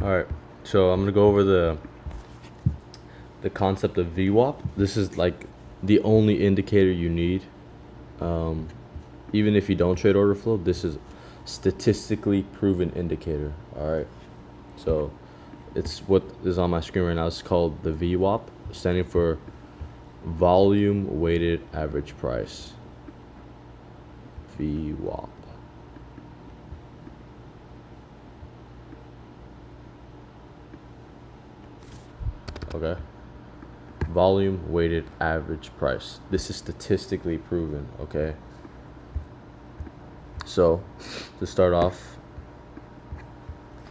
All right, so I'm gonna go over the concept of VWAP. This is like the only indicator you need. Even if you don't trade order flow, this is statistically proven indicator. All right, so it's what is on my screen right now. It's called the VWAP, standing for volume weighted average price. VWAP. Okay. Volume weighted average price. This is statistically proven, okay? So, to start off,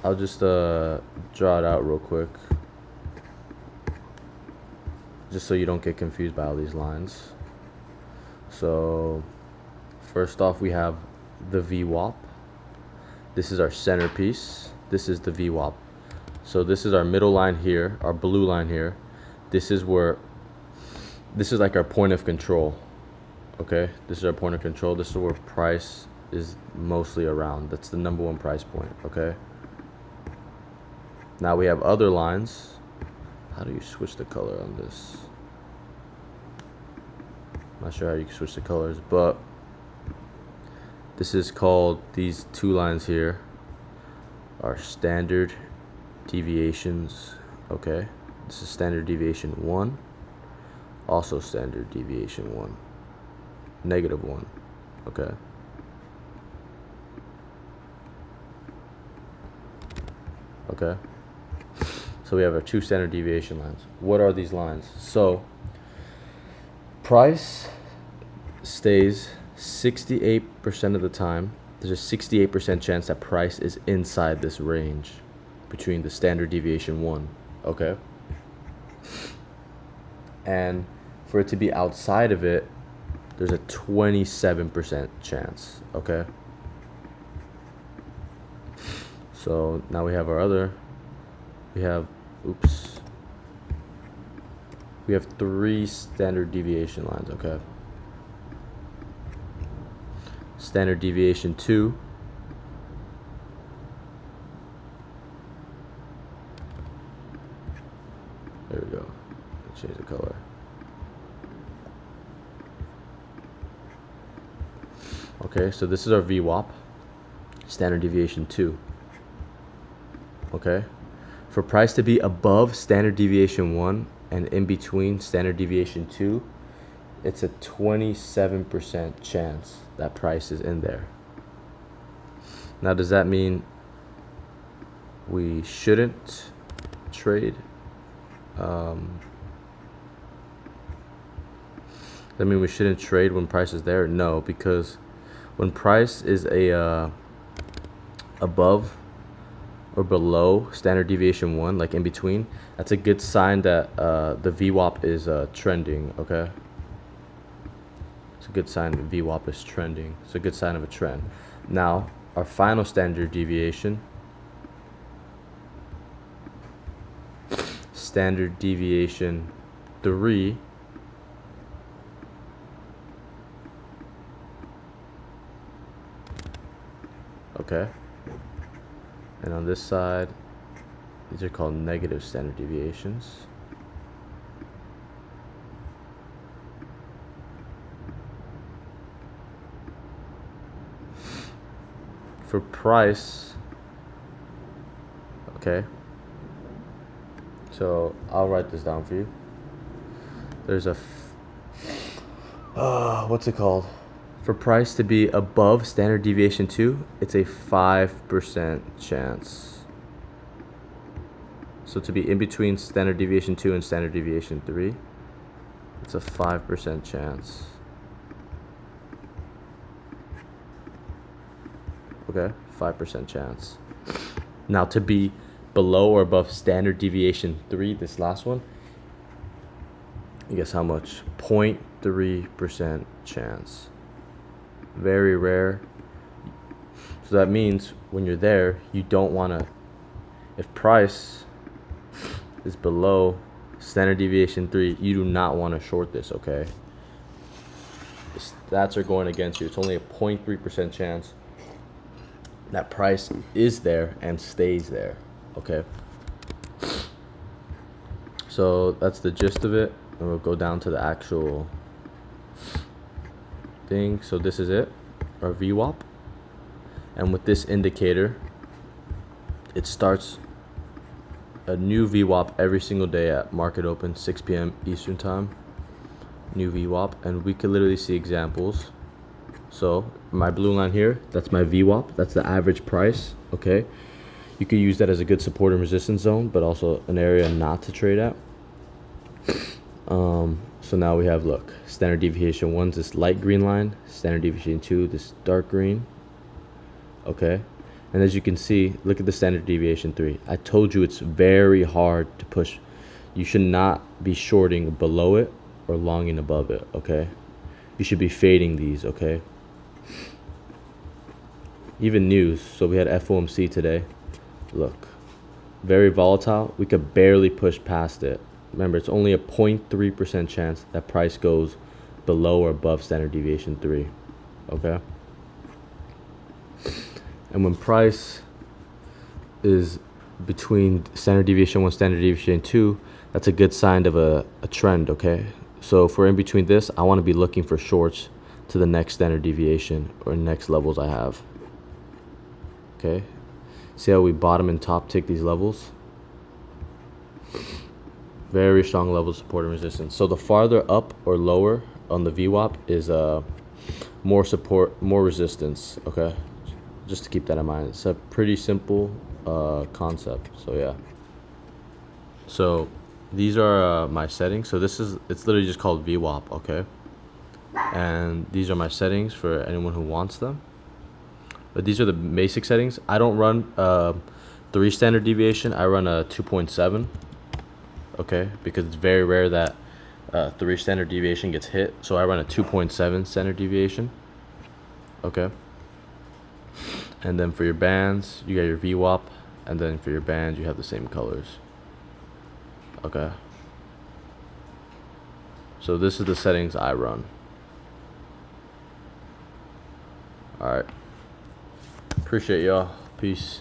I'll just draw it out real quick, just so you don't get confused by all these lines. So, first off, we have the VWAP. This is our centerpiece. This is the VWAP. So this is our middle line here, our blue line here. This is like our point of control. Okay, this is our point of control. This is where price is mostly around. That's the number one price point. Okay. Now we have other lines. How do you switch the color on this? Not sure how you can switch the colors, but this is called, these two lines here are standard deviations. Okay, this is standard deviation 1, also standard deviation 1, -1. Okay, okay, so we have our two standard deviation lines. What are these lines? So price stays 68% of the time. There's a 68% chance that price is inside this range between the standard deviation 1, okay? And for it to be outside of it, there's a 27% chance, okay? So now we have our other, we have three standard deviation lines, okay? Standard deviation 2, there we go, change the color. Okay, so this is our VWAP, standard deviation 2. Okay, for price to be above standard deviation 1 and in between standard deviation 2, it's a 27% chance that price is in there. Now, does that mean we shouldn't trade? Does that mean we shouldn't trade when price is there? No, because when price is above or below standard deviation 1, like in between, that's a good sign that the VWAP is trending, okay? It's a good sign that VWAP is trending. It's a good sign of a trend. Now, our final standard deviation, standard deviation 3, okay? And on this side, these are called negative standard deviations. For price, okay, so I'll write this down for you. There's a what's it called? For price to be above standard deviation 2, it's a 5% chance. So to be in between standard deviation 2 and standard deviation 3, it's a 5% chance. Okay, 5% chance. Now, to be below or above standard deviation 3, this last one, you guess how much? 0.3% chance. Very rare. So that means when you're there, you don't want to, if price is below standard deviation 3, you do not want to short this, okay? The stats are going against you. It's only a 0.3% chance that price is there and stays there, okay? So that's the gist of it, and we'll go down to the actual thing. So this is it, our VWAP, and with this indicator, it starts a new VWAP every single day at market open, 6 p.m. Eastern time. New VWAP, and we could literally see examples. So my blue line here, that's my VWAP, that's the average price. Okay, you could use that as a good support and resistance zone, but also an area not to trade at. So now we have, look, standard deviation 1's this light green line, standard deviation 2 this dark green. Okay, and as you can see, look at the standard deviation 3. I told you it's very hard to push. You should not be shorting below it or longing above it. Okay, you should be fading these. Okay, even news. So we had FOMC today. Look, very volatile. We could barely push past it. Remember, it's only a 0.3% chance that price goes below or above standard deviation 3. Okay, and when price is between standard deviation 1, standard deviation 2, that's a good sign of a trend. Okay, so if we're in between this, I want to be looking for shorts to the next standard deviation or next levels I have. Okay, see how we bottom and top tick these levels? Very strong levels of support and resistance. So the farther up or lower on the VWAP is more support, more resistance. Okay, just to keep that in mind. It's a pretty simple concept. So yeah, so these are my settings. So it's literally just called VWAP. Okay, and these are my settings for anyone who wants them. But these are the basic settings. I don't run 3 standard deviation. I run a 2.7. Okay, because it's very rare that 3 standard deviation gets hit. So I run a 2.7 standard deviation. Okay, and then for your bands, you got your VWAP, and then for your bands, you have the same colors. Okay, so this is the settings I run. All right, appreciate y'all. Peace.